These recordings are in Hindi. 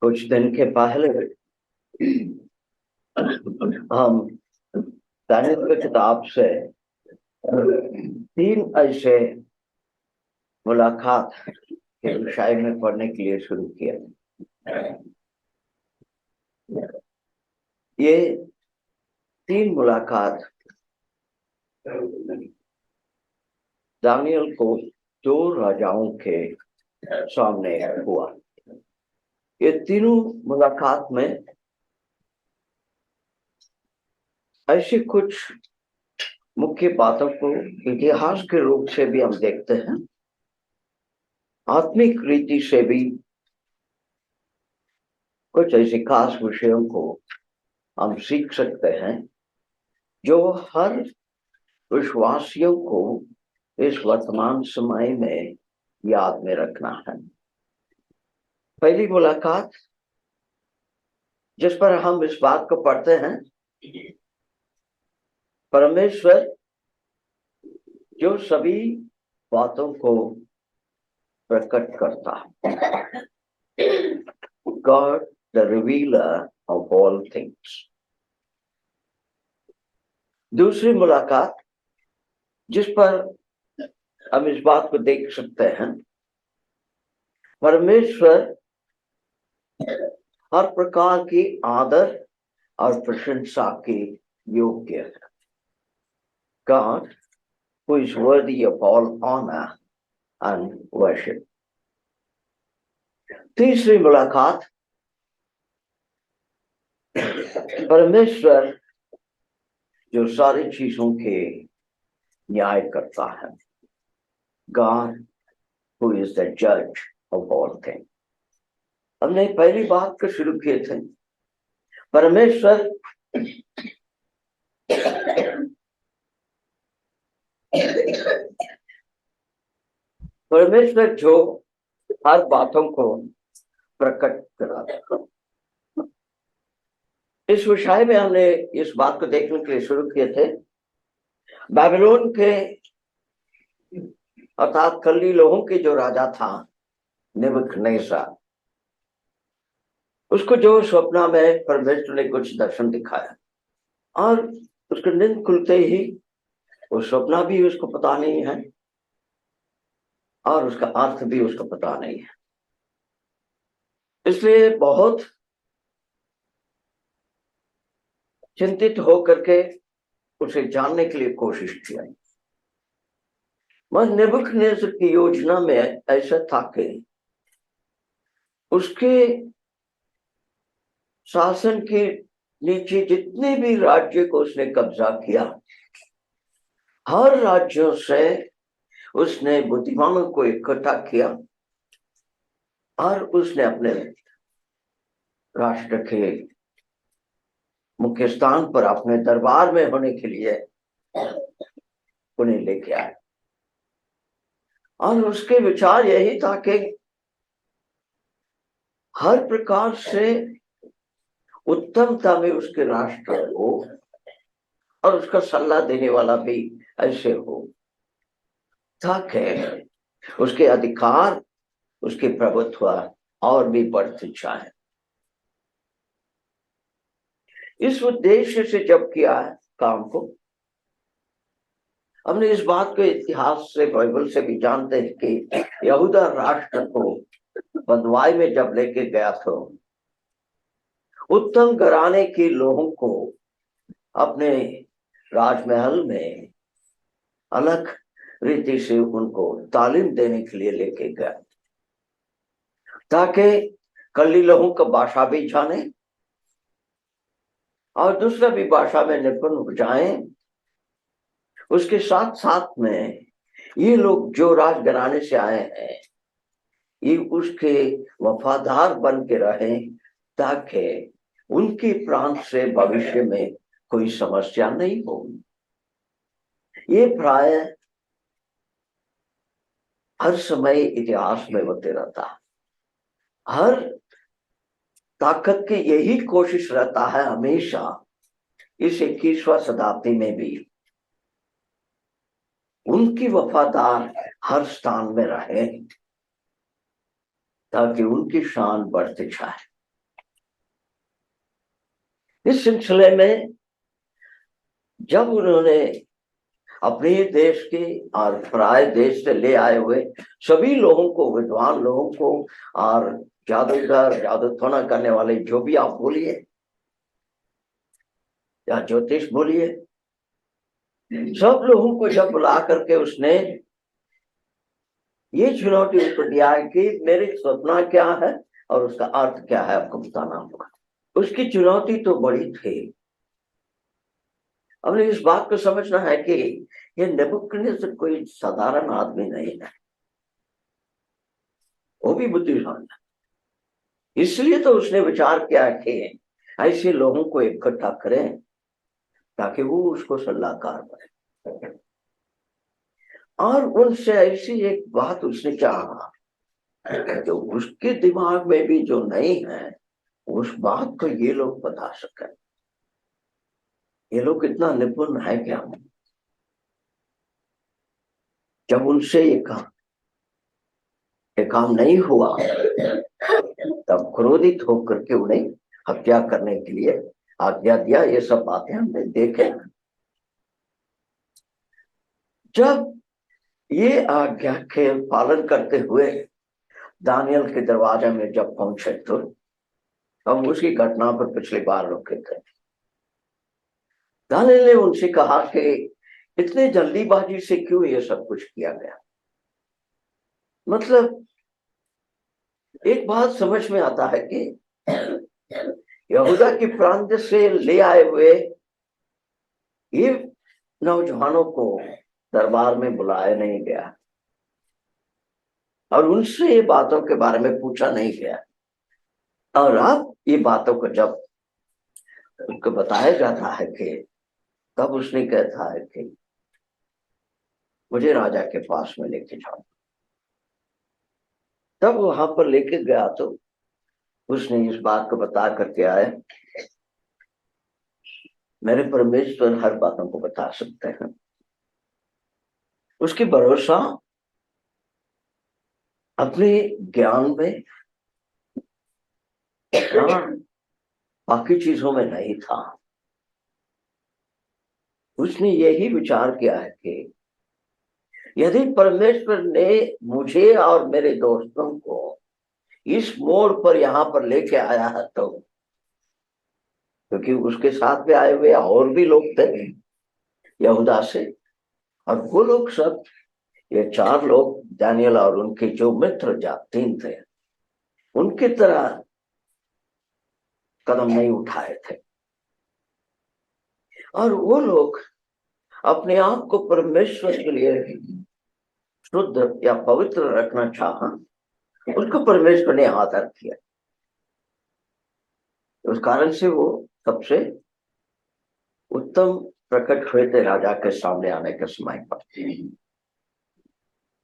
कुछ दिन के पहले हम गणित की किताब से 3 ऐसे मुलाकात के विषय में पढ़ने के लिए शुरू किया। ये 3 मुलाकात दानियल को 2 राजाओं के सामने हुआ। ये तीनों मुलाकात में ऐसी कुछ मुख्य बातों को इतिहास के रूप से भी हम देखते हैं, आत्मिक रीति से भी कुछ ऐसे खास विषयों को हम सीख सकते हैं जो हर विश्वासियों को इस वर्तमान समय में याद में रखना है। पहली मुलाकात जिस पर हम इस बात को पढ़ते हैं, परमेश्वर जो सभी बातों को प्रकट करता है, God the revealer of all things। दूसरी मुलाकात जिस पर हम इस बात को देख सकते हैं, परमेश्वर हर प्रकार की आदर और प्रशंसा के योग्य है। God who is worthy of all honor and worship। तीसरी मुलाकात परमेश्वर जो सारी चीजों के न्याय करता है, God who is the judge of all things। हमने पहली बात को शुरू किए थे, परमेश्वर जो हर बातों को प्रकट कराता है। इस विषय में हमने इस बात को देखने के लिए शुरू किए थे, बाबिलोन के अर्थात कल्दी लोगों के जो राजा था नेबूखदनेस्सर, उसको जो स्वप्न में परमेश्वर ने कुछ दर्शन दिखाया और उसको नींद खुलते ही वो स्वप्न भी उसको पता नहीं है और उसका अर्थ भी उसको पता नहीं है। इसलिए बहुत चिंतित होकर के उसे जानने के लिए कोशिश किया। मगर नेबूखदनेस्सर की योजना में ऐसा था कि उसके शासन के नीचे जितने भी राज्य को उसने कब्जा किया, हर राज्यों से उसने बुद्धिमानों को इकट्ठा किया और उसने अपने राष्ट्र के मुख्य स्थान पर अपने दरबार में होने के लिए उन्हें लेके आया। और उसके विचार यही था कि हर प्रकार से उत्तमता में उसके राष्ट्र हो और उसका सलाह देने वाला भी ऐसे हो ताकि उसके अधिकार, उसके प्रभुत्व और भी बढ़ते जाए। इस उद्देश्य से जब किया काम को, हमने इस बात को इतिहास से, बाइबल से भी जानते हैं कि यहूदा राष्ट्र को बंधुआई में जब लेके गया तो उत्तम घराने के लोगों को अपने राजमहल में अलग रीति से उनको तालीम देने के लिए लेके गया ताकि कल्दी लोगों का भाषा भी जाने और दूसरा भी भाषा में निपुण हो जाए। उसके साथ साथ में ये लोग जो राजघराने से आए हैं, ये उसके वफादार बन के रहे ताकि उनके प्रांत से भविष्य में कोई समस्या नहीं हो। ये प्राय हर समय इतिहास में होते रहता है। हर ताकत की यही कोशिश रहता है हमेशा इस 21वीं शताब्दी में भी उनकी वफादार हर स्थान में रहे ताकि उनकी शान बढ़ती जाए। इस सिलसिले में जब उन्होंने अपने देश के और पराये देश से ले आए हुए सभी लोगों को, विद्वान लोगों को और जादूगर, जादू टोना करने वाले, जो भी आप बोलिए या ज्योतिष बोलिए, सब लोगों को जब बुला करके उसने ये चुनौती उनको दिया है कि मेरे सपना क्या है और उसका अर्थ क्या है, आपको बताना होगा। उसकी चुनौती तो बड़ी थी। हमने इस बात को समझना है कि ये नेबुकदनेस्सर कोई साधारण आदमी नहीं है, वो भी बुद्धिमान है। इसलिए तो उसने विचार किया कि ऐसे लोगों को इकट्ठा करें ताकि वो उसको सलाहकार बने। और उनसे ऐसी एक बात उसने चाहा जो उसके दिमाग में भी जो नहीं है, उस बात को ये लोग बता सके। ये लोग इतना निपुण है क्या? जब उनसे ये काम नहीं हुआ, तब क्रोधित होकर के उन्हें हत्या करने के लिए आज्ञा दिया। ये सब बातें हमने देखे। जब ये आज्ञा के पालन करते हुए दानियल के दरवाजे में जब पहुंचे, तो हम उसी घटना पर पिछली बार रुके थे। दानियल ने उनसे कहा कि इतने जल्दीबाजी से क्यों ये सब कुछ किया गया। मतलब एक बात समझ में आता है कि यहूदा के प्रांत से ले आए हुए ये नौजवानों को दरबार में बुलाया नहीं गया और उनसे ये बातों के बारे में पूछा नहीं गया। और अब ये बातों को जब उनको बताया जाता है कि तब उसने कहता है कि मुझे राजा के पास में लेके जाओ। तब वहां पर लेके गया तो उसने इस बात को बता करके आया, मेरे परमेश्वर हर बातों को बता सकते हैं। उसकी भरोसा अपने ज्ञान में, बाकी चीजों में नहीं था। उसने यही विचार किया है कि यदि परमेश्वर ने मुझे और मेरे दोस्तों को इस मोड़ पर यहां पर लेके आया है, तो क्योंकि उसके साथ में आए हुए और भी लोग थे यहूदा से, और वो लोग सब, ये 4 लोग, दानियल और उनके जो मित्र 3 थे, उनकी तरह कदम नहीं उठाए थे। और वो लोग अपने आप को परमेश्वर के लिए शुद्ध या पवित्र रखना चाहा, उसको परमेश्वर ने आदर किया। उस कारण से वो सबसे उत्तम प्रकट हुए थे राजा के सामने आने के समय पर।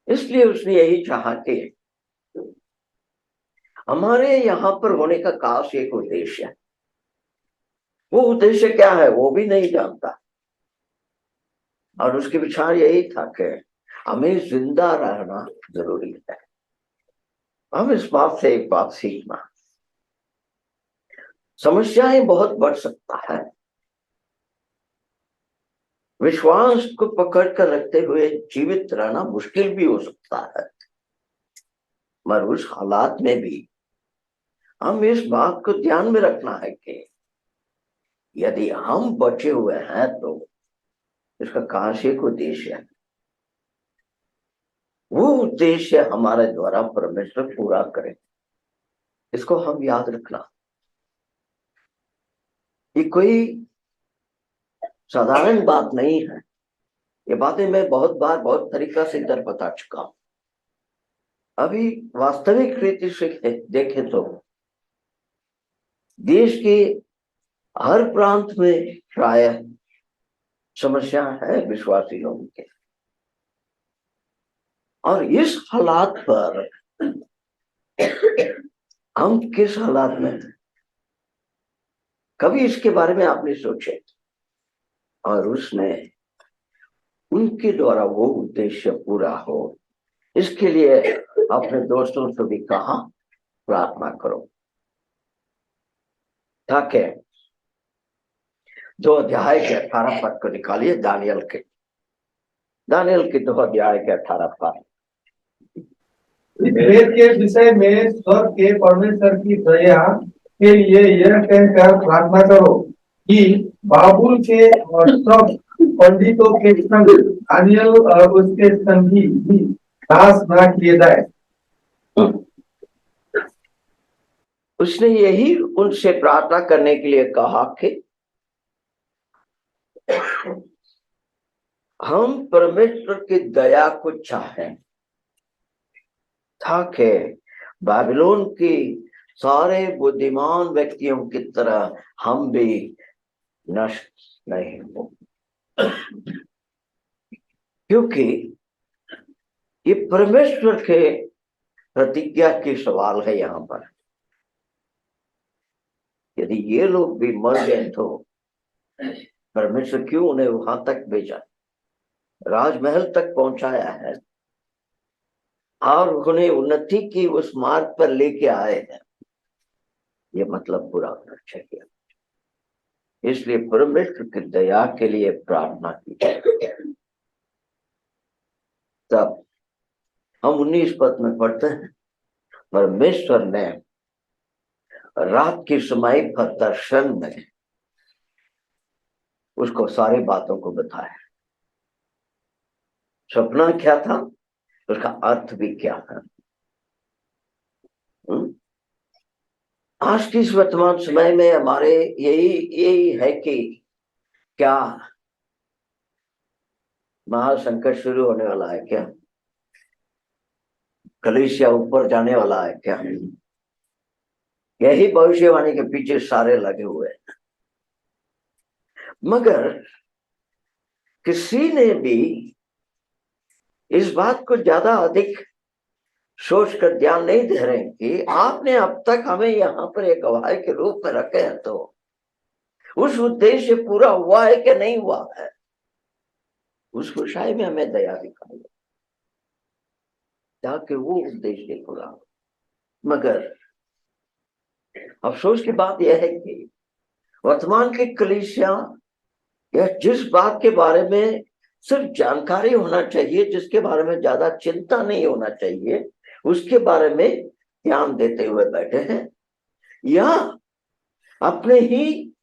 इसलिए उसने यही चाहा कि हमारे यहाँ पर होने का खास एक उद्देश्य है। वो उद्देश्य क्या है वो भी नहीं जानता, और उसके विचार यही था कि हमें जिंदा रहना जरूरी है। हम इस बात से एक बात सीखना, समस्याएं बहुत बढ़ सकता है, विश्वास को पकड़ कर रखते हुए जीवित रहना मुश्किल भी हो सकता है, मगर उस हालात में भी हम इस बात को ध्यान में रखना है कि यदि हम बचे हुए हैं तो इसका खास एक उद्देश्य है। वो उद्देश्य हमारे द्वारा परमेश्वर पूरा करे, इसको हम याद रखना। ये कोई साधारण बात नहीं है। ये बातें मैं बहुत बार बहुत तरीका से इधर बता चुका हूं। अभी वास्तविक रीति से देखें तो देश के हर प्रांत में प्राय समस्या है विश्वासी लोगों के, और इस हालात पर हम किस हालात में हैं, कभी इसके बारे में आपने सोचे? और उसने उनके द्वारा वो उद्देश्य पूरा हो, इसके लिए अपने दोस्तों से भी कहा प्रार्थना करो, ताकि 2 अध्याय के 18 पद को निकालिए, दानियल के 2 अध्याय के 18 पद। इस भेद के विषय में स्वर्ग के परमेश्वर की दया के लिए यह कहकर प्रार्थना करो कि बाबुल के और सब पंडितों के संग दानियल और उसके संगी भी नाश न किए जाए। उसने यही उनसे प्रार्थना करने के लिए कहा कि हम परमेश्वर की दया को चाहें ताकि बाबिलोन की सारे बुद्धिमान व्यक्तियों की तरह हम भी नष्ट नहीं हो, क्योंकि ये परमेश्वर के प्रतिज्ञा की सवाल है। यहाँ पर यदि ये लोग भी मर गए तो परमेश्वर क्यों उन्हें वहां तक भेजा, राजमहल तक पहुंचाया है और उन्हें उन्नति की उस मार्ग पर लेके आए हैं, ये मतलब पूरा होना चाहिए। इसलिए परमेश्वर की दया के लिए प्रार्थना की। तब हम 19 पद में पढ़ते हैं, परमेश्वर ने रात की समय पर दर्शन में उसको सारी बातों को बताया। सपना क्या था, उसका अर्थ भी क्या था। आज की इस वर्तमान समय में हमारे यही है कि क्या महासंकट शुरू होने वाला है, क्या कलीसिया ऊपर जाने वाला है, क्या यही भविष्यवाणी के पीछे सारे लगे हुए हैं। मगर किसी ने भी इस बात को ज्यादा अधिक सोच कर ध्यान नहीं दे रहे कि आपने अब तक हमें यहाँ पर एक गवाह के रूप में रखे हैं, तो उस उद्देश्य पूरा हुआ है कि नहीं हुआ है, उस खुशाई में हमें दया दिखाई ताकि वो उद्देश्य पूरा हो। मगर अफसोस की बात यह है कि वर्तमान की कलीसिया यह जिस बात के बारे में सिर्फ जानकारी होना चाहिए, जिसके बारे में ज्यादा चिंता नहीं होना चाहिए, उसके बारे में ध्यान देते हुए बैठे हैं, या अपने ही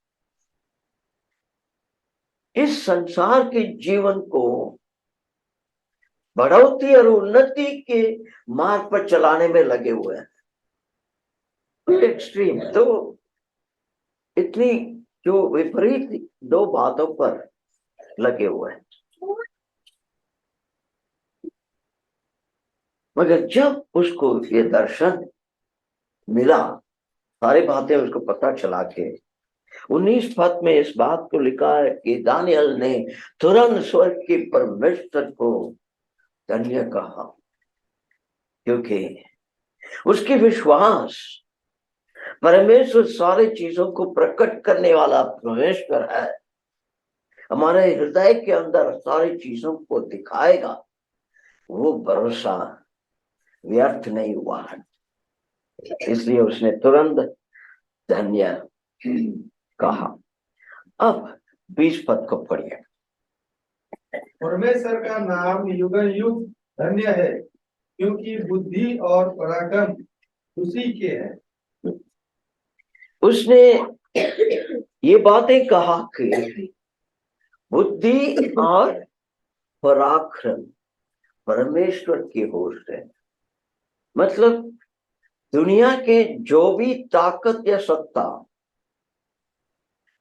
इस संसार के जीवन को बढ़ोतरी और उन्नति के मार्ग पर चलाने में लगे हुए हैं। एक्सट्रीम तो इतनी जो विपरीत 2 बातों पर लगे हुए हैं। मगर जब उसको ये दर्शन मिला, सारी बातें उसको पता चला के 19 पद में इस बात को लिखा है कि दानियल ने तुरंत स्वर्ग के परमेश्वर को धन्य कहा, क्योंकि उसकी विश्वास परमेश्वर सारी चीजों को प्रकट करने वाला परमेश्वर है, हमारे हृदय के अंदर सारी चीजों को दिखाएगा, वो भरोसा व्यर्थ नहीं हुआ है। इसलिए उसने तुरंत धन्य कहा। अब 20 पद को पढ़िए। परमेश्वर का नाम युग युग धन्य है, क्योंकि बुद्धि और पराक्रम उसी के है। उसने ये बातें कहा कि बुद्धि और पराक्रम परमेश्वर की ओर से, मतलब दुनिया के जो भी ताकत या सत्ता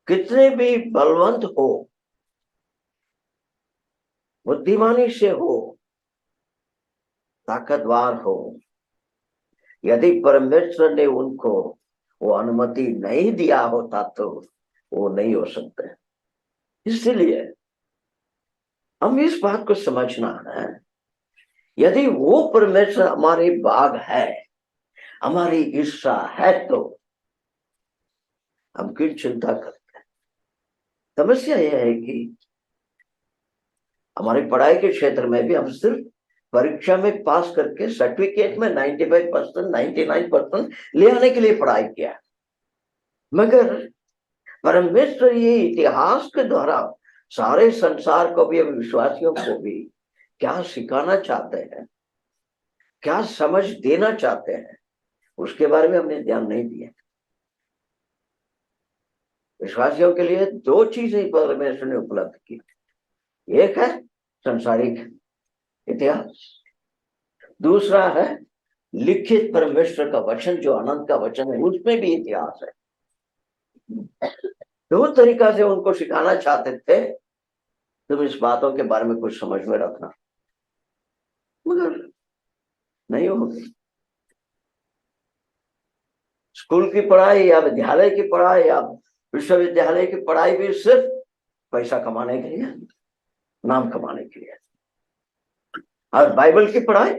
कितने भी बलवंत हो, बुद्धिमानी से हो, ताकतवर हो, यदि परमेश्वर ने उनको वो अनुमति नहीं दिया होता तो वो नहीं हो सकते। इसलिए हम इस बात को समझना है, यदि वो परमेश्वर हमारे बाग है, हमारी इच्छा है, तो हम क्यों चिंता करते हैं। समस्या यह है कि हमारी पढ़ाई के क्षेत्र में भी हम सिर्फ परीक्षा में पास करके सर्टिफिकेट में 95%, 99% ले आने के लिए पढ़ाई किया, मगर परमेश्वर ये इतिहास के द्वारा सारे संसार को भी, विश्वासियों को भी क्या सिखाना चाहते हैं, क्या समझ देना चाहते हैं, उसके बारे में हमने ध्यान नहीं दिया। विश्वासियों के लिए दो चीजें परमेश्वर ने उपलब्ध की। एक है संसारिक इतिहास, दूसरा है लिखित परमेश्वर का वचन जो अनंत का वचन है, उसमें भी इतिहास है। दो तरीका से उनको सिखाना चाहते थे, तुम इस बातों के बारे में कुछ समझ में रखना, मगर नहीं होगी। स्कूल की पढ़ाई या विद्यालय की पढ़ाई या विश्वविद्यालय की पढ़ाई भी सिर्फ पैसा कमाने के लिए, नाम कमाने के लिए। और बाइबल की पढ़ाई,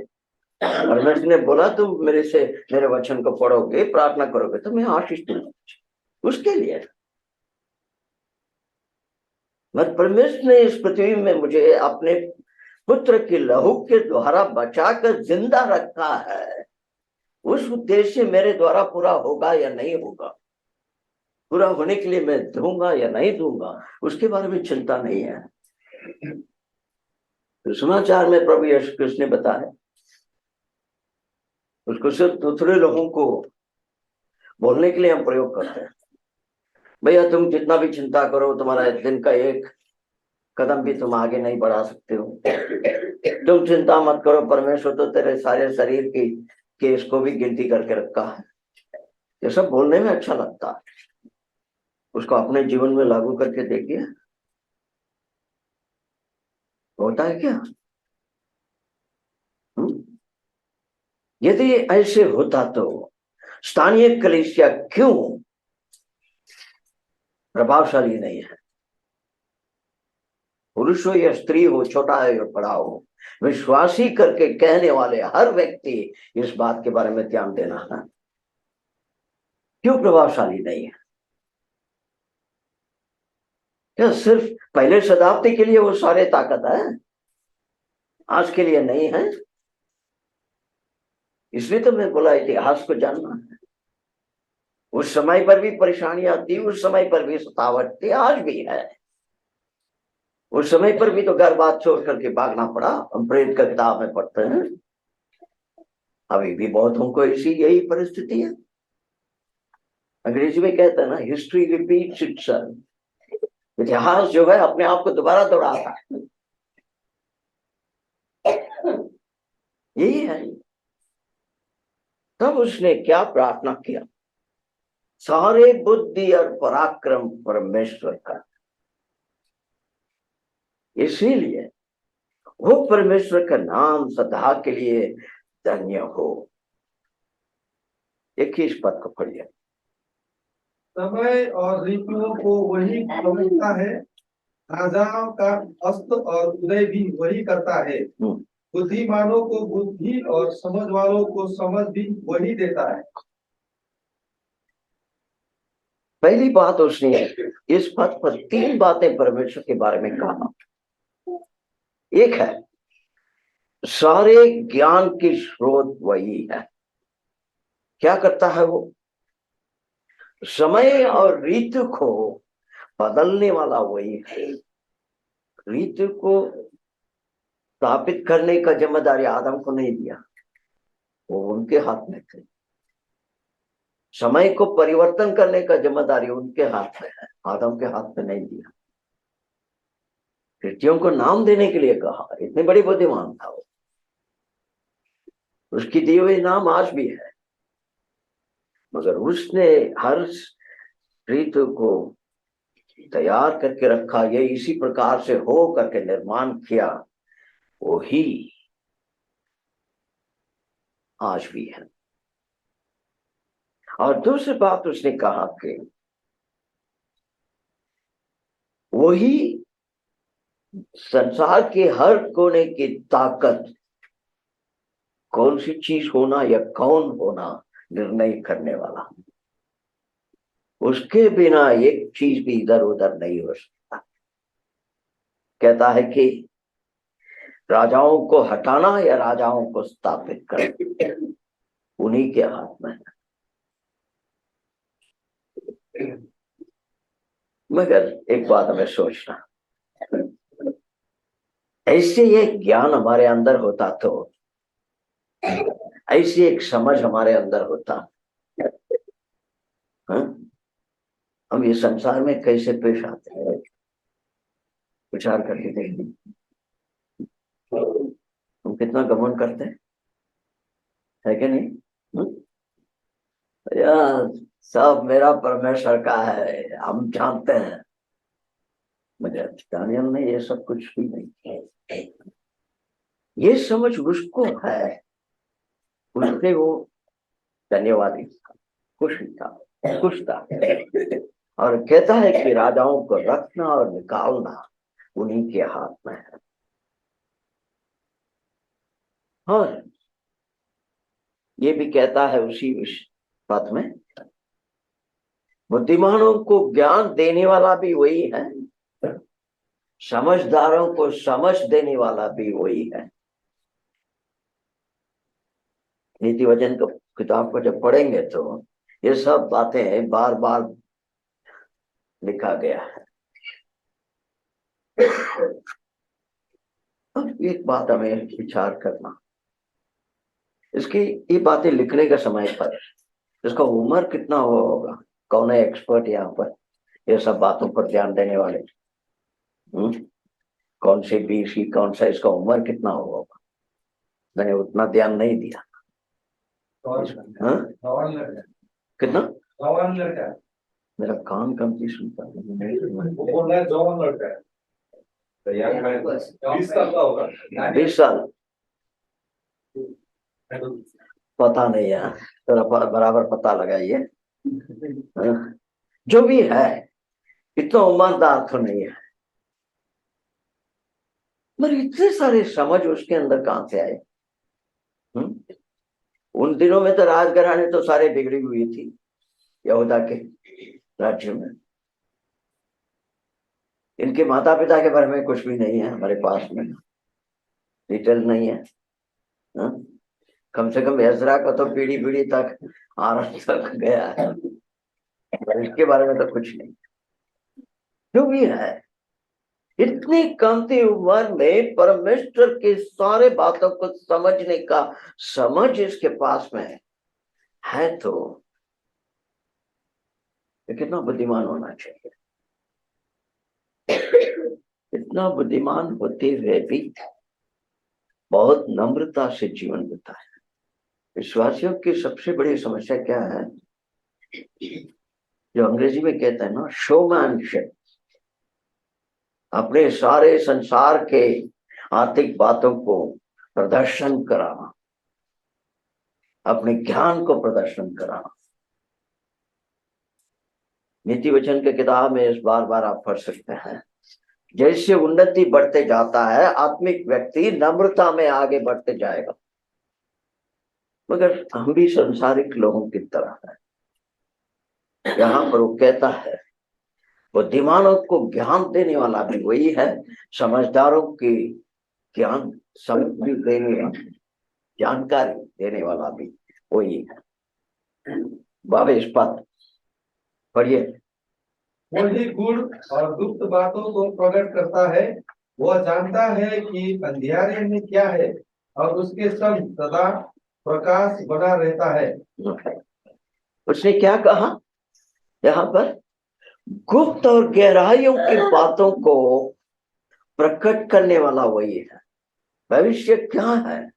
परमेश्वर ने बोला तुम मेरे वचन को पढ़ोगे, प्रार्थना करोगे तो मैं आशीष दूंगा, उसके लिए। मगर परमेश्वर ने इस पृथ्वी में मुझे अपने पुत्र के लहू के द्वारा बचाकर जिंदा रखा है। उस उद्देश्य मेरे द्वारा पूरा होगा या नहीं होगा, पूरा होने के लिए मैं दूंगा या नहीं दूंगा, उसके बारे में चिंता नहीं है। तो समाचार में प्रभु यीशु कृष्ण ने बताया, उसको सिर्फ दूसरे लोगों को बोलने के लिए हम प्रयोग करते हैं। भैया तुम जितना भी चिंता करो, तुम्हारा दिन का एक कदम भी तुम आगे नहीं बढ़ा सकते हो। तुम चिंता मत करो, परमेश्वर तो तेरे सारे शरीर की केस को भी गिनती करके रखा है। ये सब बोलने में अच्छा लगता है, उसको अपने जीवन में लागू करके देखिए, होता है क्या? यदि ऐसे होता तो स्थानीय कलीसिया क्यों प्रभावशाली नहीं है? पुरुष हो या स्त्री हो, छोटा हो या बड़ा हो, विश्वासी करके कहने वाले हर व्यक्ति इस बात के बारे में ध्यान देना है। क्यों प्रभावशाली नहीं है? क्या सिर्फ पहले शताब्दी के लिए वो सारे ताकत है, आज के लिए नहीं है? इसलिए तो मैं बोला इतिहास को जानना है। उस समय पर भी परेशानियां थी, उस समय पर भी सतावट थी, आज भी है। उस समय पर भी तो घर बात छोड़ करके भागना पड़ा, हम प्रेरित का किताब में पढ़ते हैं। अभी भी बहुतों को यही परिस्थिति है। अंग्रेजी में कहते हैं ना, हिस्ट्री रिपीट्स इटसेल्फ। इतिहास जो है अपने आप को दोबारा दोहराता है, यही है। तब उसने क्या प्रार्थना किया? सारे बुद्धि और पराक्रम परमेश्वर का। इसीलिए वो परमेश्वर का नाम सदा के लिए धन्य हो। 21 पद को पढ़िए। समय और ऋतुओं को वही समझता है, राजाओं का अस्त और उदय भी वही करता है। बुद्धिमानों को बुद्धि और समझ वालों को समझ भी वही देता है। पहली बात उसने इस पद पर 3 बातें परमेश्वर के बारे में कहा। एक है सारे ज्ञान की स्रोत वही है। क्या करता है वो? समय और ऋतु को बदलने वाला वही है। ऋतु को स्थापित करने का जिम्मेदारी आदम को नहीं दिया, वो उनके हाथ में थे। समय को परिवर्तन करने का जिम्मेदारी उनके हाथ में है, आदम के हाथ में नहीं दिया। ऋतुओं को नाम देने के लिए कहा, इतनी बड़ी बुद्धिमान था वो। उसकी दिए हुए नाम आज भी है, मगर उसने हर ऋतु को तैयार करके रखा, ये इसी प्रकार से हो करके निर्माण किया, वो ही आज भी है। और दूसरी बात उसने कहा कि वही संसार के हर कोने की ताकत, कौन सी चीज होना या कौन होना निर्णय करने वाला। उसके बिना एक चीज भी इधर उधर नहीं हो सकता। कहता है कि राजाओं को हटाना या राजाओं को स्थापित करना उन्हीं के हाथ में है। मगर एक बात हमें सोचना, ऐसे ये ज्ञान हमारे अंदर होता तो, ऐसी एक समझ हमारे अंदर होता, हाँ? हम ये संसार में कैसे पेश आते हैं, विचार करके देखिए। हम कितना घमंड करते हैं, है कि नहीं? हम्म? यार सब मेरा परमेश्वर का है, हम जानते हैं। मगर दानियल ने ये सब कुछ भी नहीं है। ये समझ उसको है, उससे वो धन्यवादी था, खुश था। और कहता है कि राजाओं को रखना और निकालना उन्हीं के हाथ में है। और ये भी कहता है उसी बात में, बुद्धिमानों को ज्ञान देने वाला भी वही है, समझदारों को समझ देने वाला भी वही है। नीति वचन को किताब को जब पढ़ेंगे तो ये सब बातें बार बार लिखा गया है। अब एक बात हमें विचार करना, इसकी ये बातें लिखने का समय पर इसका उम्र कितना हुआ होगा? कौन है एक्सपर्ट यहाँ पर ये सब बातों पर ध्यान देने वाले? कौन से बीसी, कौन सा, इसका उम्र कितना हुआ होगा? मैंने उतना ध्यान नहीं दिया। कितना? मेरा कान कम की सुनता है। 20 साल पता नहीं है, थोड़ा बराबर पता लगाइए। जो भी है इतना उम्रदार तो नहीं है, मगर इतने सारे समझ उसके अंदर कहां से आए? उन दिनों में तो राजघराने तो सारे बिगड़ी हुई थी यहूदा के राज्य में। इनके माता पिता के बारे में कुछ भी नहीं है हमारे पास में, डिटेल नहीं है। हा? कम से कम एजरा का तो पीढ़ी पीढ़ी तक आरंभ तक गया है, इसके बारे में तो कुछ नहीं। जो भी है, इतनी कमती उम्र में परमेश्वर के सारे बातों को समझने का समझ इसके पास में है तो कितना बुद्धिमान होना चाहिए। इतना बुद्धिमान होते हुए भी बहुत नम्रता से जीवन बिताया। विश्वासियों की सबसे बड़ी समस्या क्या है, जो अंग्रेजी में कहते हैं ना, शोमैनशिप। अपने सारे संसार के आर्थिक बातों को प्रदर्शन कराना, अपने ज्ञान को प्रदर्शन कराना। नीति वचन के किताब में इस बार बार आप पढ़ सकते हैं, जैसे उन्नति बढ़ते जाता है आत्मिक व्यक्ति नम्रता में आगे बढ़ते जाएगा। मगर हम भी संसारिक लोगों की तरह है। यहाँ पर वो कहता है बुद्धिमानों को ज्ञान देने वाला भी वही है, समझदारों की ज्ञान समझ देने वाला, जानकारी देने वाला भी वही है। बाबे इस बात पढ़िए। वही गुण और गुप्त बातों को प्रकट करता है, वह जानता है कि अंधियारे में क्या है और उसके संग सदा प्रकाश बना रहता है। उसने क्या कहा यहाँ पर? गुप्त और गहराइयों की बातों को प्रकट करने वाला वही है। भविष्य क्या है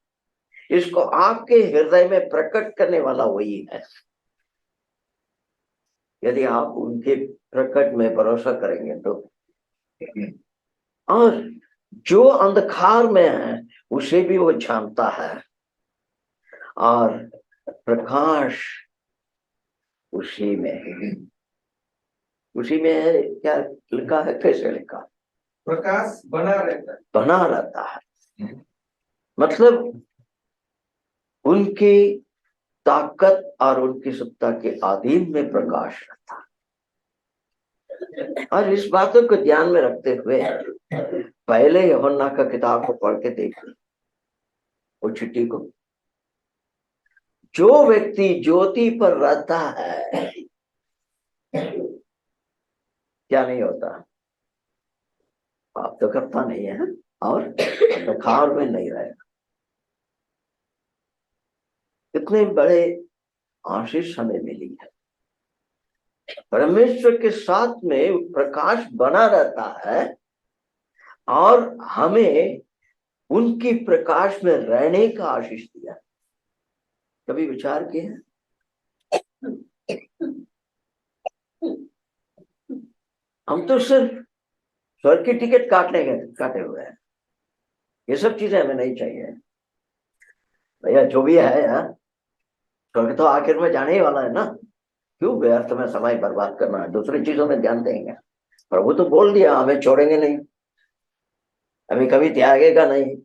इसको आपके हृदय में प्रकट करने वाला वही है। यदि आप उनके प्रकट में भरोसा करेंगे तो। और जो अंधकार में है उसे भी वो जानता है, और प्रकाश उसी में है। उसी में है, क्या लिखा है, कैसे लिखा? प्रकाश बना रहता है। बना रहता है मतलब उनकी ताकत और उनकी सत्ता के अधीन में प्रकाश रहता है। और इस बातों को ध्यान में रखते हुए पहले यूहन्ना का किताब को पढ़ के देखिए, वो चिट्ठी को। जो व्यक्ति ज्योति पर रहता है, क्या नहीं होता? आप तो करता नहीं है, और तो खार में नहीं रहेगा। इतने बड़े आशीष हमें मिली है। परमेश्वर के साथ में प्रकाश बना रहता है, और हमें उनकी प्रकाश में रहने का आशीष दिया। कभी विचार किए? हम तो सिर्फ स्वर्ग की टिकट काटे हुए हैं। ये सब चीजें हमें नहीं चाहिए भैया। जो भी है यार, स्वर्ग तो आखिर में जाने ही वाला है ना। क्यों व्यर्थ में समय बर्बाद करना है, दूसरी चीजों में ध्यान देंगे। प्रभु तो बोल दिया हमें छोड़ेंगे नहीं, हमें कभी त्यागेगा नहीं।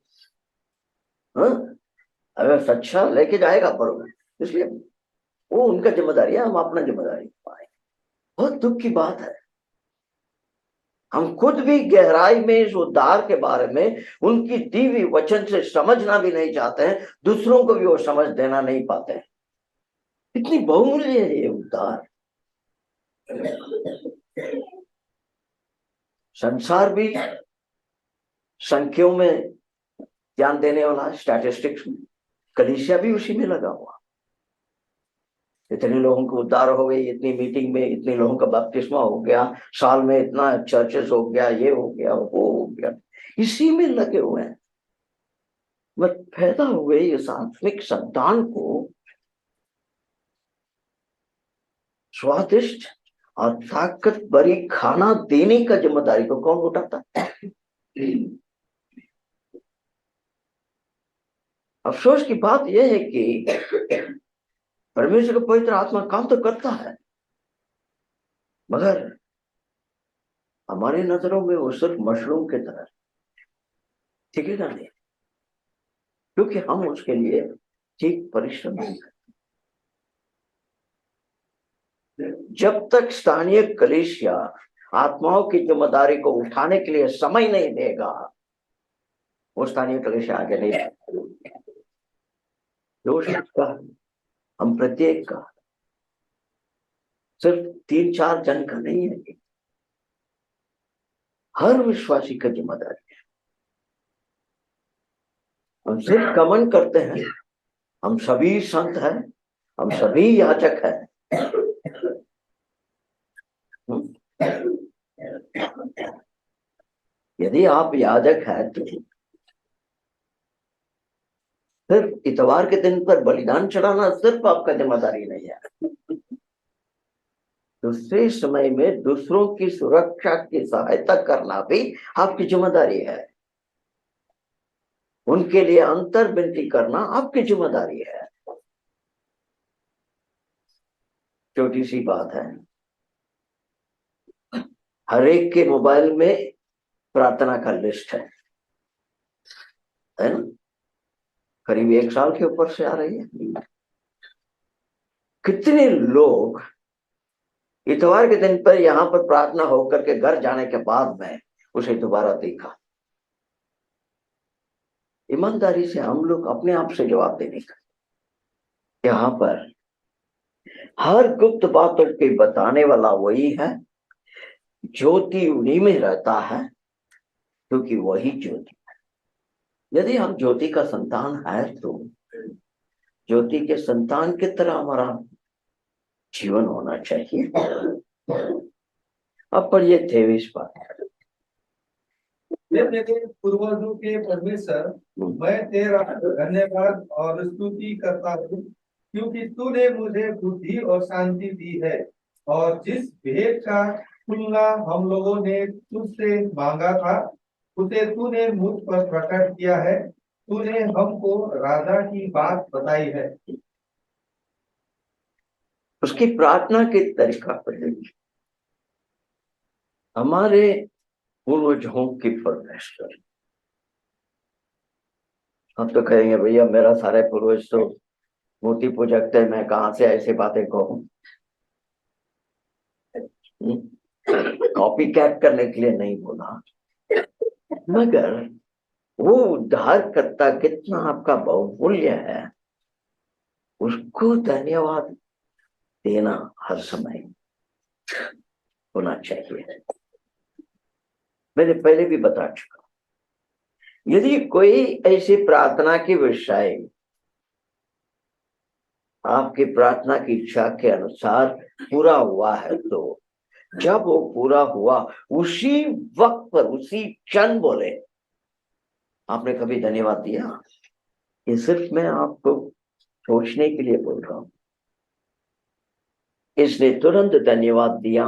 हाँ, हमें सच्चा लेके जाएगा प्रभु। इसलिए वो उनका जिम्मेदारी है, हम अपना जिम्मेदारी पाए। बहुत दुख की बात है, हम खुद भी गहराई में इस उद्धार के बारे में उनकी दी हुई वचन से समझना भी नहीं चाहते हैं, दूसरों को भी वो समझ देना नहीं पाते हैं। इतनी बहुमूल्य है ये उद्धार। संसार भी संख्याओं में ध्यान देने वाला, स्टैटिस्टिक्स में, कलीसिया भी उसी में लगा हुआ। इतने लोगों को उद्धार हो गई, इतनी मीटिंग में इतने लोगों का बपतिस्मा हो गया, साल में इतना चर्चेस हो गया, ये हो गया वो हो गया, इसी में लगे हुए हैं। मत पैदा हुए इस आत्मिक संतान को स्वादिष्ट और ताकत भरी खाना देने का जिम्मेदारी को कौन उठाता है? अफसोस की बात यह है कि परमेश्वर का पवित्र आत्मा काम तो करता है, मगर हमारी नजरों में वो सिर्फ मशरूम की तरह टिकेगा नहीं, क्योंकि हम उसके लिए ठीक परिश्रम नहीं करते। जब तक स्थानीय कलीसिया आत्माओं की जिम्मेदारी को उठाने के लिए समय नहीं देगा, वो स्थानीय कलीसिया आगे नहीं बढ़ेगा। दोष का हम प्रत्येक का, सिर्फ 3-4 जन का नहीं है, हर विश्वासी का जिम्मेदारी है। हम सिर्फ गमन करते हैं, हम सभी संत हैं, हम सभी याजक हैं। यदि आप याजक हैं तो सिर्फ इतवार के दिन पर बलिदान चढ़ाना सिर्फ आपका जिम्मेदारी नहीं है। दूसरे समय में दूसरों की सुरक्षा की सहायता करना भी आपकी जिम्मेदारी है। उनके लिए अंतर विनती करना आपकी जिम्मेदारी है। छोटी सी बात है, हर एक के मोबाइल में प्रार्थना का लिस्ट है ना? करीब 1 साल के ऊपर से आ रही है। कितने लोग इतवार के दिन पर यहां पर प्रार्थना होकर के घर जाने के बाद में उसे दोबारा देखा? ईमानदारी से हम लोग अपने आप से जवाब देने का, यहाँ पर हर गुप्त बातों के बताने वाला वही है, ज्योति उन्हीं में रहता है, क्योंकि वही ज्योति है। यदि हम ज्योति का संतान है तो ज्योति के संतान की तरह हमारा जीवन होना चाहिए। अब पर ये 23 बात मेरे पूर्वजों के परमेश्वर, मैं तेरा धन्यवाद और स्तुति करता हूँ, क्योंकि तूने मुझे बुद्धि और शांति दी है, और जिस भेद का खुलना हम लोगों ने तुझसे मांगा था उसे तूने मुझ पर प्रकट किया है। तूने हमको राजा की बात बताई है। उसकी प्रार्थना के तरीका पर हमारे पूर्वजों की परमेश्वर। हम तो कहेंगे भैया मेरा सारे पूर्वज तो मूर्ति पूजक थे, मैं कहां से ऐसी बातें कहूं। कॉपी कैट करने के लिए नहीं बोला, मगर वो उद्धारकर्ता कितना आपका बहुमूल्य है, उसको धन्यवाद देना हर समय होना चाहिए। मैंने पहले भी बता चुका, यदि कोई ऐसी प्रार्थना की विषय आपकी प्रार्थना की इच्छा के अनुसार पूरा हुआ है, तो जब वो पूरा हुआ उसी वक्त पर, उसी क्षण बोले, आपने कभी धन्यवाद दिया? ये सिर्फ मैं आपको सोचने के लिए बोल रहा हूं। इसने तुरंत धन्यवाद दिया,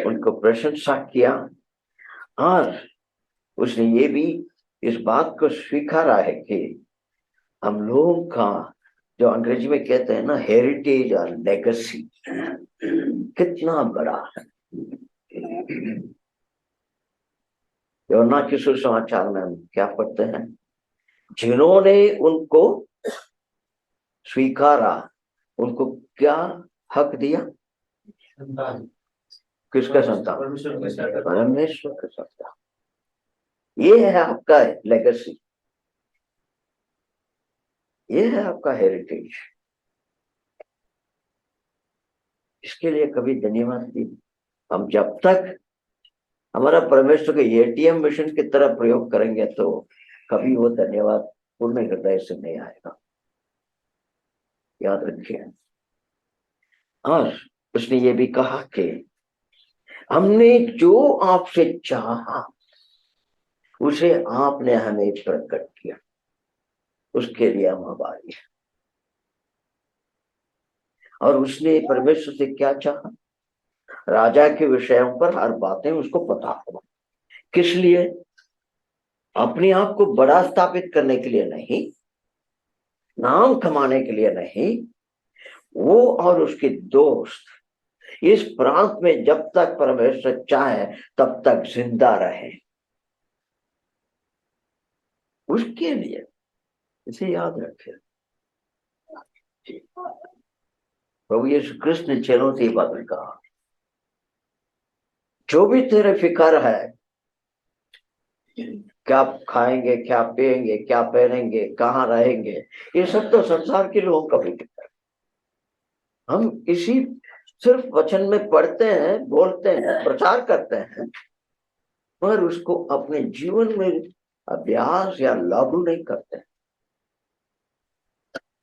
उनको प्रशंसा किया, और उसने ये भी इस बात को स्वीकारा है कि हम लोगों का, जो अंग्रेजी में कहते हैं ना, हेरिटेज और लेगेसी, कितना बड़ा है। यूहन्ना के सुसमाचार में हम क्या पढ़ते हैं? जिन्होंने उनको स्वीकारा, उनको क्या हक दिया? किसका संतान? परमेश्वर का संतान। ये है आपका लेगेसी, ये है आपका हेरिटेज। इसके लिए कभी धन्यवाद दी? हम जब तक हमारा परमेश्वर के एटीएम मशीन की तरह प्रयोग करेंगे, तो कभी वो धन्यवाद पूर्ण हृदय से नहीं आएगा, याद रखिए। और उसने ये भी कहा कि हमने जो आपसे चाहा उसे आपने हमें प्रकट किया, उसके लिए हम आभारी हैं। और उसने परमेश्वर से क्या चाहा? राजा के विषयों पर हर बातें उसको पता हो। किस लिए? अपने आप को बड़ा स्थापित करने के लिए नहीं, नाम कमाने के लिए नहीं, वो और उसके दोस्त इस प्रांत में जब तक परमेश्वर चाहे तब तक जिंदा रहे, उसके लिए। इसे याद रखें। प्रभु यीशु कृष्ण ने चेलों से बात कहा, जो भी तेरे फिक्र है, क्या खाएंगे, क्या पिएंगे, क्या पहनेंगे, कहाँ रहेंगे, ये सब तो संसार के लोगों का फिक्र है। हम इसी सिर्फ वचन में पढ़ते हैं, बोलते हैं, प्रचार करते हैं, पर उसको अपने जीवन में अभ्यास या लागू नहीं करते।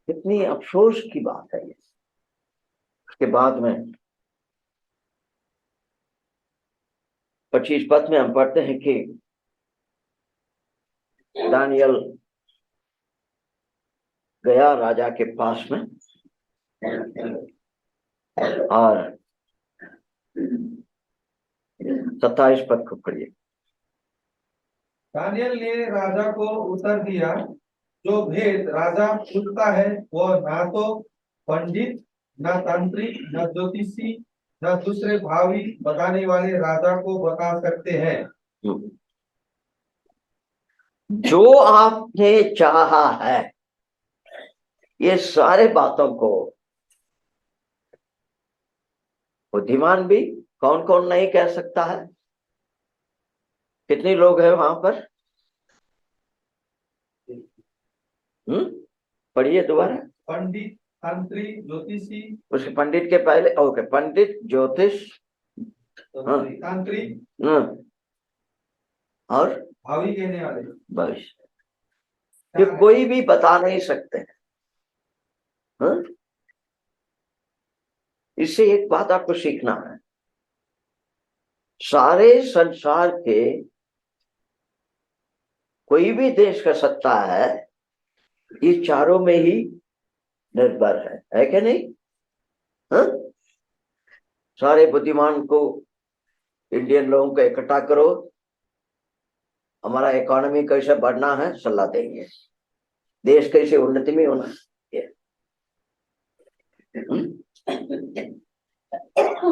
कितनी अफसोस की बात है ये। उसके बाद में 25 पद में हम पढ़ते हैं कि दानियल गया राजा के पास में, और 27 पद को पढ़िए। दानियल ने राजा को उत्तर दिया, जो भेद राजा पूछता है वह ना तो पंडित, न तांत्रिक, न ज्योतिषी, न दूसरे भावी बताने वाले राजा को बता सकते हैं। जो आपने चाहा है, ये सारे बातों को बुद्धिमान भी कौन कौन नहीं कह सकता है? कितने लोग हैं वहां पर? पढ़िए दोबारा। पंडित, तांत्रिक, ज्योतिषी। उसके पंडित के पहले ओके, पंडित, ज्योतिष, तांत्रिक, और भावी कहने वाले। बस, ये कोई भी बता नहीं सकते हैं। इससे एक बात आपको सीखना है, सारे संसार के कोई भी देश का सत्ता है, ये चारों में ही निर्भर है कि नहीं? सारे बुद्धिमान को, इंडियन लोगों को इकट्ठा करो, हमारा इकोनॉमी कैसे बढ़ना है सलाह देंगे, देश कैसे उन्नति में होना है।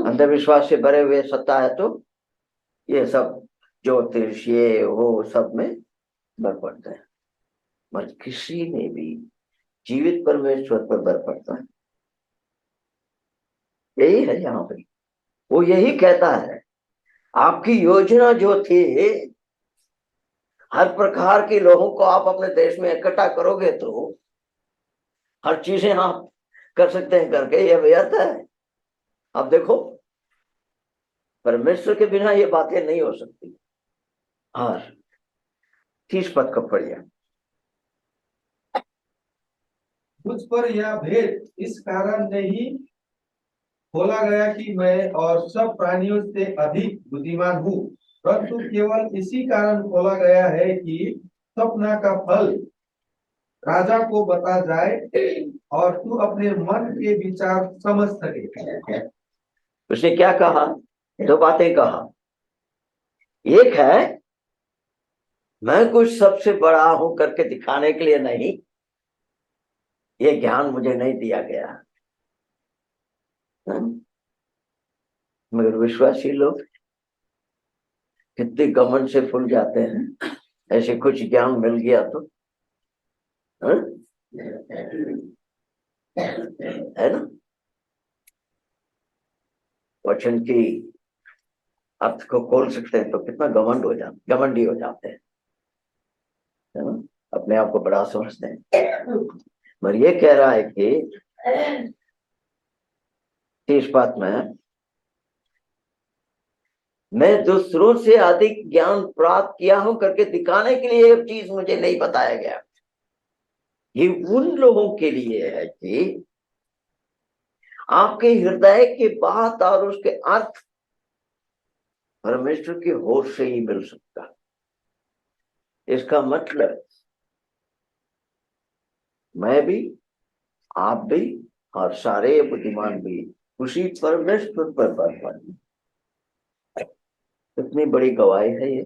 अंधविश्वास से भरे हुए सत्ता है, तो ये सब ज्योतिष ये वो सब में भर पड़ते हैं, पर किसी ने भी जीवित परमेश्वर पर भर पड़ता है। यही है यहाँ पे, वो यही कहता है, आपकी योजना जो थी, हर प्रकार के लोगों को आप अपने देश में इकट्ठा करोगे तो हर चीजें आप कर सकते हैं, करके ये व्यर्थ है। अब देखो, परमेश्वर के बिना ये बातें नहीं हो सकती। और 30 पद को पढ़िए। मुझ पर यह भेद इस कारण नहीं खोला गया कि मैं और सब प्राणियों से अधिक बुद्धिमान हूँ, परंतु केवल इसी कारण खोला गया है कि स्वप्न का फल राजा को बता जाए और तू अपने मन के विचार समझ सके। उसने क्या कहा? 2 बातें कहा। एक है, मैं कुछ सबसे बड़ा हूं करके दिखाने के लिए नहीं, ये ज्ञान मुझे नहीं दिया गया। मगर विश्वासी लोग कितने घमंड से फूल जाते हैं, ऐसे कुछ ज्ञान मिल गया तो, है ना? वचन की अर्थ को खोल सकते हैं तो कितना घमंडी हो जाते हैं, है ना? अपने आप को बड़ा समझते हैं। मगर ये कह रहा है कि 30 बात में, मैं दूसरों से अधिक ज्ञान प्राप्त किया हूं करके दिखाने के लिए एक चीज मुझे नहीं बताया गया। ये उन लोगों के लिए है कि आपके हृदय की बात और उसके अर्थ परमेश्वर की होश से ही मिल सकता। इसका मतलब मैं भी, आप भी और सारे बुद्धिमान भी उसी परमेश्वर पर बर्फानी। इतनी बड़ी गवाही है ये,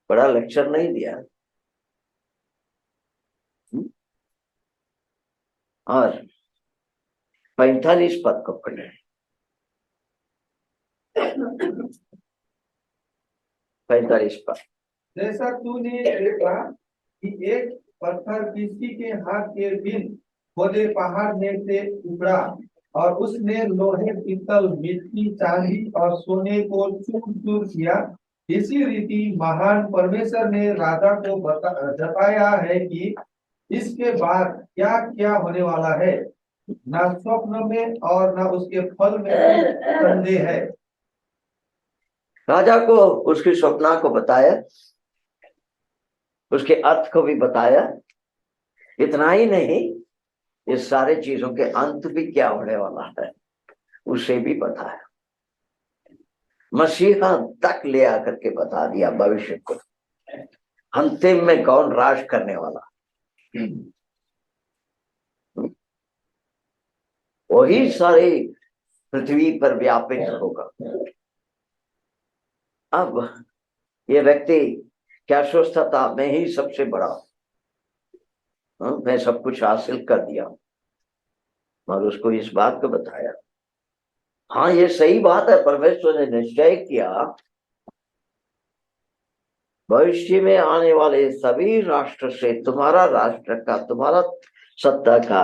बड़ा लेक्चर नहीं दिया। और 45 पद को पढ़े। 45 पद। जैसा तूने देखा कि एक पत्थर किसी के हाथ के बिन खोदे पहाड़ में से उखड़ा और उसने लोहे, पीतल, मिट्टी, चांदी और सोने को चूर चूर किया, इसी रीति महान परमेश्वर ने राजा को जताया है कि इसके बाद क्या क्या होने वाला है, ना स्वप्न में और ना उसके फल में संदेह है। राजा को उसकी स्वप्ना को बताया, उसके अर्थ को भी बताया। इतना ही नहीं, इस सारे चीजों के अंत भी क्या होने वाला है उसे भी बताया। मसीहा तक ले आकर के बता दिया भविष्य को, अंतिम में कौन राज करने वाला, वही सारे पृथ्वी पर व्यापित होगा। अब ये व्यक्ति क्या सोचता था, मैं ही सबसे बड़ा, मैं सब कुछ हासिल कर दिया, और उसको इस बात को बताया। हाँ, ये सही बात है, परमेश्वर ने निश्चय किया भविष्य में आने वाले सभी राष्ट्र से तुम्हारा राष्ट्र का, तुम्हारा सत्ता का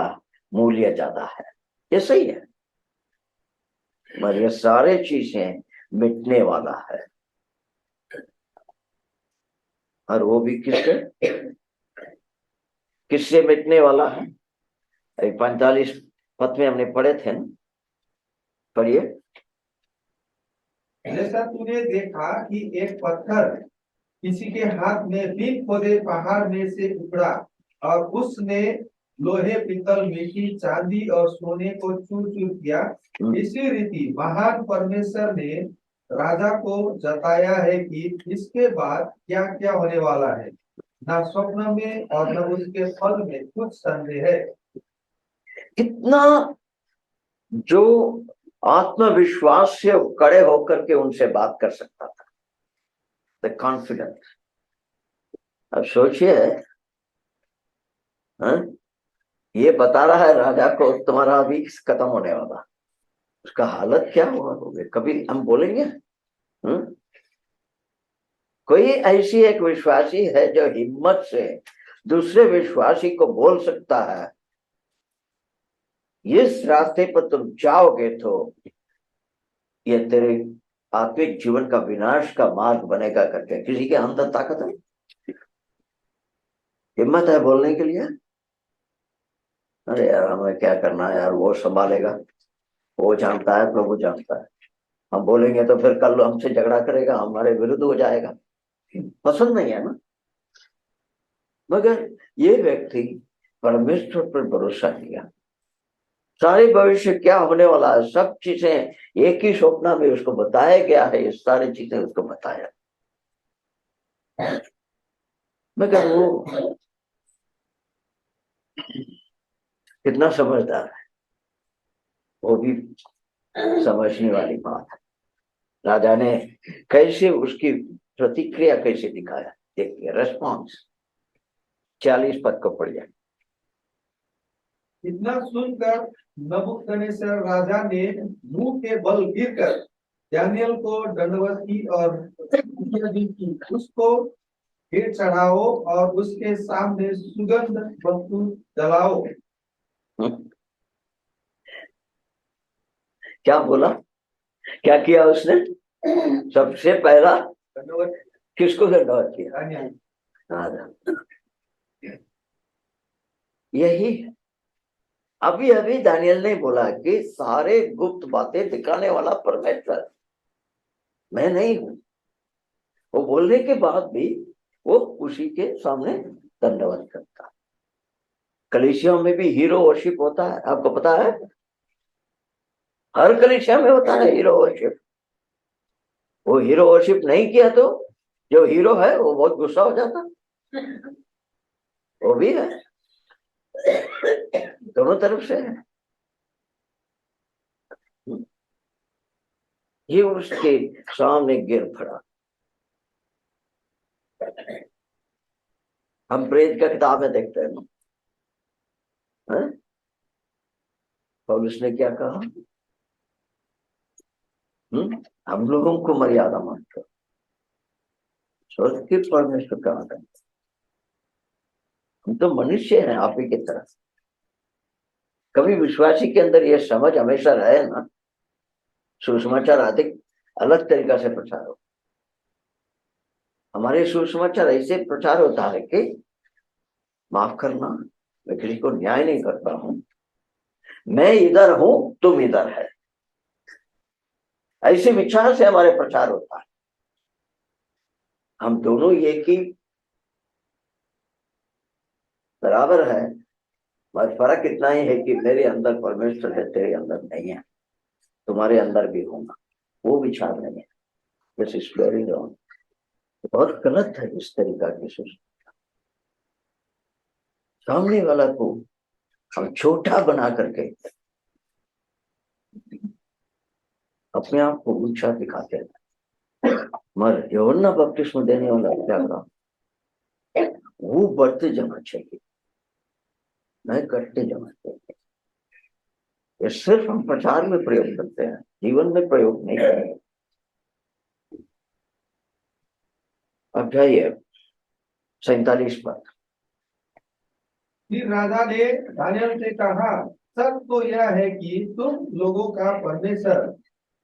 मूल्य ज्यादा है। ये सही है, मगर ये सारे चीजें मिटने वाला है। और वो भी किससे किससे मिटने वाला है? 45 पद में हमने पढ़े थे ना, पढ़िए। जैसा तूने देखा कि एक पत्थर किसी के हाथ में बिन खोदे पहाड़ में से उखड़ा और उसने लोहे, पीतल, मिट्टी, चांदी और सोने को चूर चूर किया, इसी रीति महान परमेश्वर ने राजा को जताया है कि इसके बाद क्या क्या होने वाला है, न स्वप्न में और न उसके फल में कुछ संदेह है। कितना जो आत्मविश्वास से कड़े होकर के उनसे बात कर सकता था, द कॉन्फिडेंस। अब सोचिए, ये बता रहा है राजा को तुम्हारा अभी खत्म होने वाला, उसका हालत क्या हुआ होगा कभी हम बोलेंगे? कोई ऐसी एक विश्वासी है जो हिम्मत से दूसरे विश्वासी को बोल सकता है, इस रास्ते पर तुम जाओगे तो ये तेरे आत्मिक जीवन का विनाश का मार्ग बनेगा करके? किसी के अंदर ताकत है, हिम्मत है बोलने के लिए? अरे यार, हमें क्या करना है यार, वो संभालेगा, वो जानता है, प्रभु जानता है। हम बोलेंगे तो फिर कल हमसे झगड़ा करेगा, हमारे विरुद्ध हो जाएगा। पसंद नहीं है ना। मगर ये व्यक्ति परमेश्वर पर भरोसा किया, सारे भविष्य क्या होने वाला है सब चीजें एक ही स्वप्न में उसको बताया गया है, ये सारी चीजें उसको बताया। मगर वो कितना समझदार है, वो भी समझने वाली बात है। राजा ने कैसे उसकी प्रतिक्रिया कैसे दिखाया, देखिए रेस्पॉन्स 40 पद को पढ़ जाए। इतना सुनकर नबूकदनेस्सर राजा ने मुंह के बल गिरकर दानियल को दंडवत की और की उसको फिर चढ़ाओ और उसके सामने सुगंध वस्तु जलाओ। क्या बोला, क्या किया उसने? सबसे पहला किसको दंडवत किया? राजा। यही अभी अभी दानियल ने बोला कि सारे गुप्त बातें दिखाने वाला परमेश्वर मैं नहीं हूं। वो बोलने के बाद भी वो उसी के सामने दंडवत करता। कलीसिया में भी हीरो वर्शिप होता है, आपको पता है? हर कलीसिया में होता है हीरो वर्शिप। वो हीरो वर्शिप नहीं किया तो जो हीरो है वो बहुत गुस्सा हो जाता। वो भी है, दोनों तरफ से है। ये उसके सामने गिर पड़ा। हम प्रेरित का किताब में देखते हैं ना, पौलुस ने क्या कहा? हम लोगों को मर्यादा मत करो, स्वर्ग के परमेश्वर का आदर। हम तो मनुष्य हैं आप ही की तरह। कभी विश्वासी के अंदर यह समझ हमेशा रहे ना, सुसमाचार अधिक अलग तरीका से प्रचार हो। हमारे सुसमाचार ऐसे प्रचार होता है कि माफ करना, मैं किसी को न्याय नहीं करता हूं, मैं इधर हूं तुम इधर है, ऐसे विचार से हमारे प्रचार होता है। हम दोनों एक ही बराबर है, बस फर्क इतना ही है कि मेरे अंदर परमेश्वर है, तेरे अंदर नहीं है, तुम्हारे अंदर भी होगा, वो विचार नहीं है। दिस इज वेरी रॉन्ग, बहुत गलत है इस तरीका की सोच। सामने वाला को हम छोटा बना करके अपने आप को ऊंचा दिखाते हैं। मगर यूहन्ना बपतिस्मा देने वाला क्या कहा? वो बढ़ते जाना चाहिए, नहीं घटते जाना चाहिए। ये सिर्फ हम प्रचार में प्रयोग करते हैं, जीवन में प्रयोग नहीं करते। अब जाइए 47 पद। फिर राजा ने दानियल से कहा, सच तो यह है कि तुम लोगों का परमेश्वर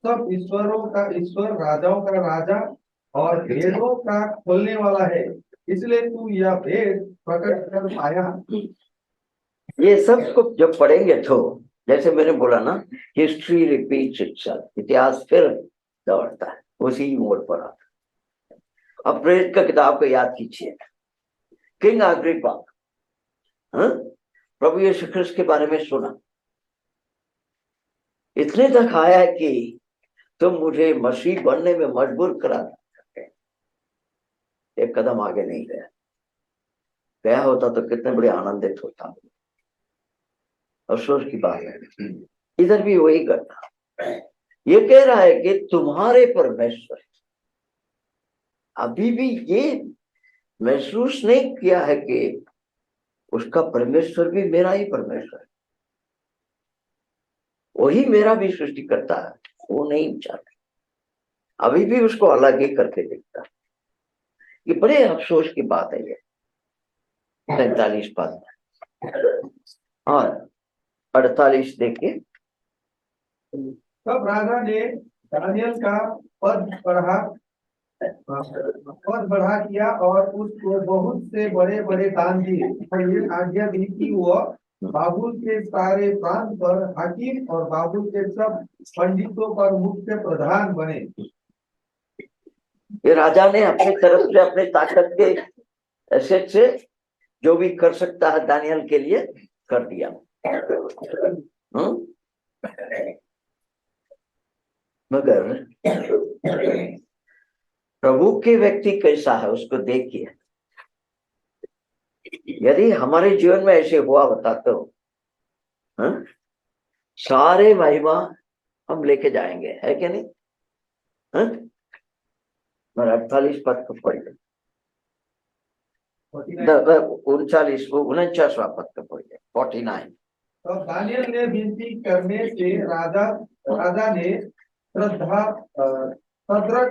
सब ईश्वरों का ईश्वर, राजाओं का राजा और भेदों का खोलने वाला है, इसलिए तू यह भेद प्रकट कर पाया। ये सब को जब पढ़ेंगे तो जैसे मैंने बोला ना, हिस्ट्री रिपीट्स इटसेल्फ, इतिहास फिर दौड़ता है, उसी मोड़ पर आता है। अब प्रेरित का किताब को याद कीजिए। किंग अग्रिप्पा, प्रभु यीशु ख्रिस्त के बारे में सुना, इतने तक आया कि तुम मुझे मसीह बनने में मजबूर करा, एक कदम आगे नहीं गया। गया होता तो कितने बड़े आनंदित होता। अफसोस की बात है, इधर भी वही करना। ये कह रहा है कि तुम्हारे परमेश्वर, अभी भी ये महसूस नहीं किया है कि उसका परमेश्वर भी मेरा ही परमेश्वर है, वही मेरा भी सृष्टि करता है। वो नहीं चाहता, अभी भी उसको अलग ही करके देखता है। ये बड़े अफसोस की बात है। ये 45 पद और 48 देखिए। तब राजा ने दानियल का पद बढ़ा किया और उसको बहुत से बड़े बड़े दान दिए और ये आज्ञा दी कि वह बाबुल के सारे प्रांत पर हाकिम और बाबुल के सब पंडितों पर मुख्य प्रधान बने। ये राजा ने अपनी तरफ से अपने ताकत के एसेट से जो भी कर सकता है दानियल के लिए कर दिया। मगर प्रभु के व्यक्ति कैसा है उसको देखिए। यदि हमारे जीवन में ऐसे हुआ होता तो सारे महिमा हम लेके जाएंगे, है क्या नहीं? 48 पद को पढ़िए, 49वां पद को पढ़िए, 49। तो दानियल ने विनती करने से राजा ने सद्रक,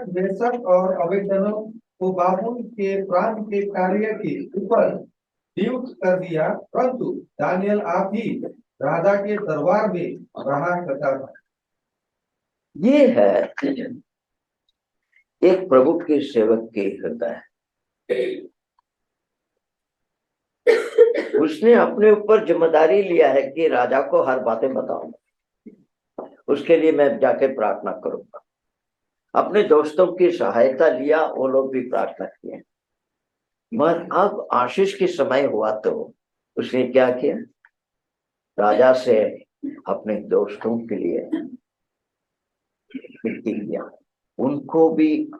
मेशक और अबेदनगो को बाबुल के प्रांत के कार्य के ऊपर नियुक्त कर दिया, परंतु दानियल आप ही राजा के दरबार में रहा करता था। ये है एक प्रभु के सेवक के हृदय। उसने अपने ऊपर जिम्मेदारी लिया है कि राजा को हर बातें बताऊंगा, उसके लिए मैं जाके प्रार्थना करूंगा। अपने दोस्तों की सहायता लिया, वो लोग भी प्रार्थना किए। मगर अब आशीष के समय हुआ तो उसने क्या किया? राजा से अपने दोस्तों के लिए विनती किया। उनको भी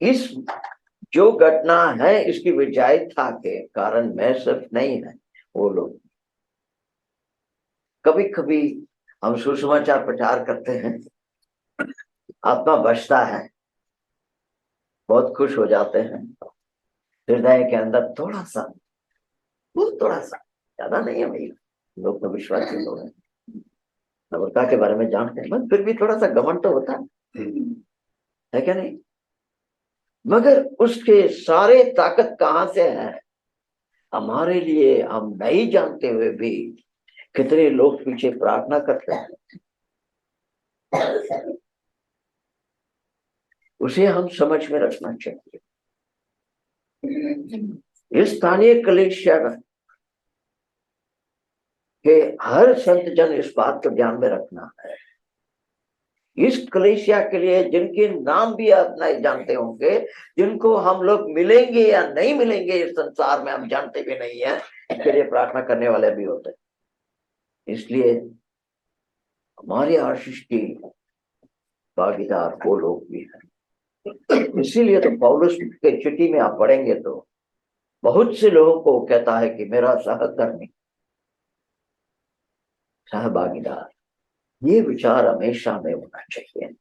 इस जो घटना है इसकी विजयता के कारण मैं सिर्फ नहीं है, वो लोग। कभी कभी हम सुसमाचार प्रचार करते हैं, आत्मा बचता है, बहुत खुश हो जाते हैं, हृदय के अंदर थोड़ा सा, बहुत थोड़ा सा, ज्यादा नहीं है भाई, लोग तो विश्वासी लोग हैं, नम्रता के बारे में जानते हैं, मगर फिर भी थोड़ा सा घमंड तो होता है क्या नहीं? मगर उसके सारे ताकत कहां से है हमारे लिए हम नहीं जानते हुए भी कितने लोग पीछे प्रार्थना करते हैं, उसे हम समझ में रखना चाहिए। इस स्थानीय कलीसिया के हर संत जन इस बात को ध्यान में रखना है। इस कलीसिया के लिए जिनके नाम भी आप नहीं जानते होंगे, जिनको हम लोग मिलेंगे या नहीं मिलेंगे इस संसार में हम जानते भी नहीं है, इसके लिए प्रार्थना करने वाले भी होते हैं। इसलिए हमारी आशीष की भागीदार वो लोग भी हैं। इसीलिए तो पौलुस के चिट्ठी में आप पढ़ेंगे तो बहुत से लोगों को कहता है कि मेरा सहकर्मी, सहभागीदार, ये विचार हमेशा में होना चाहिए।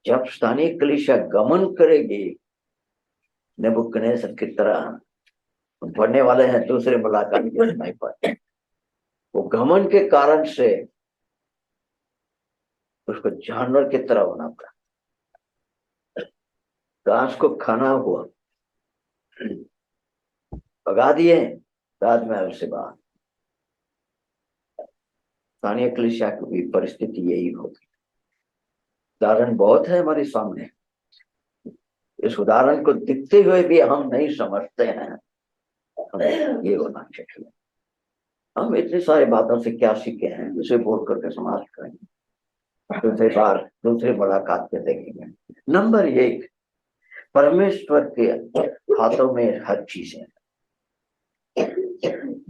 जब स्थानीय कलीसिया गमन करेगी नेबुकदनेस्सर की तरह, पढ़ने वाले हैं दूसरे मुलाकात के समय पर, वो घमंड के कारण से उसको जानवर की तरह होना पड़ा, घास को खाना हुआ, भगा दिए राजमहल से बाहर। स्थानीय कलीसिया की भी परिस्थिति यही होगी। उदाहरण बहुत है हमारे सामने, इस उदाहरण को दिखते हुए भी हम नहीं समझते हैं। हमें ये होना चाहिए, हम इतनी सारी बातों से क्या सीखे हैं उसे बोल करके समाज करेंगे। दूसरी मुलाकात पे देखेंगे। नंबर 1, परमेश्वर के हाथों में हर चीज है।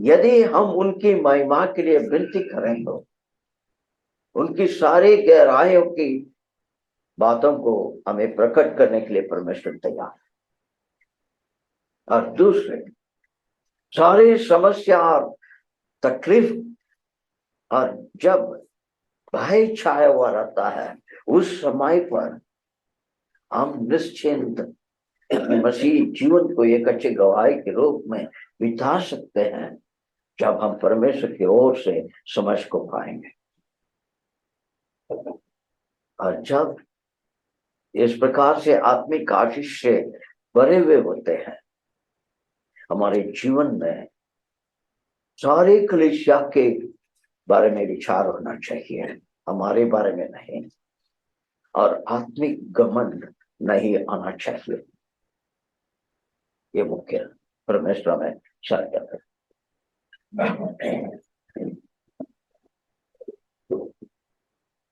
यदि हम उनकी महिमा के लिए विनती करें तो उनकी सारी गहराइयों की बातों को हमें प्रकट करने के लिए परमेश्वर तैयार है। और दूसरे, सारी समस्या और तकलीफ और जब भय छाया हुआ रहता है, उस समय पर हम निश्चिंत मसीह जीवन को एक अच्छे गवाही के रूप में बिता सकते हैं, जब हम परमेश्वर की ओर से समझ को पाएंगे। और जब इस प्रकार से आत्मिक आशीष से भरे हुए होते हैं, हमारे जीवन में सारे कलीसिया के बारे में विचार होना चाहिए, हमारे बारे में नहीं, और आत्मिक घमंड नहीं आना चाहिए। ये मुख्य परमेश्वर में शर्त है।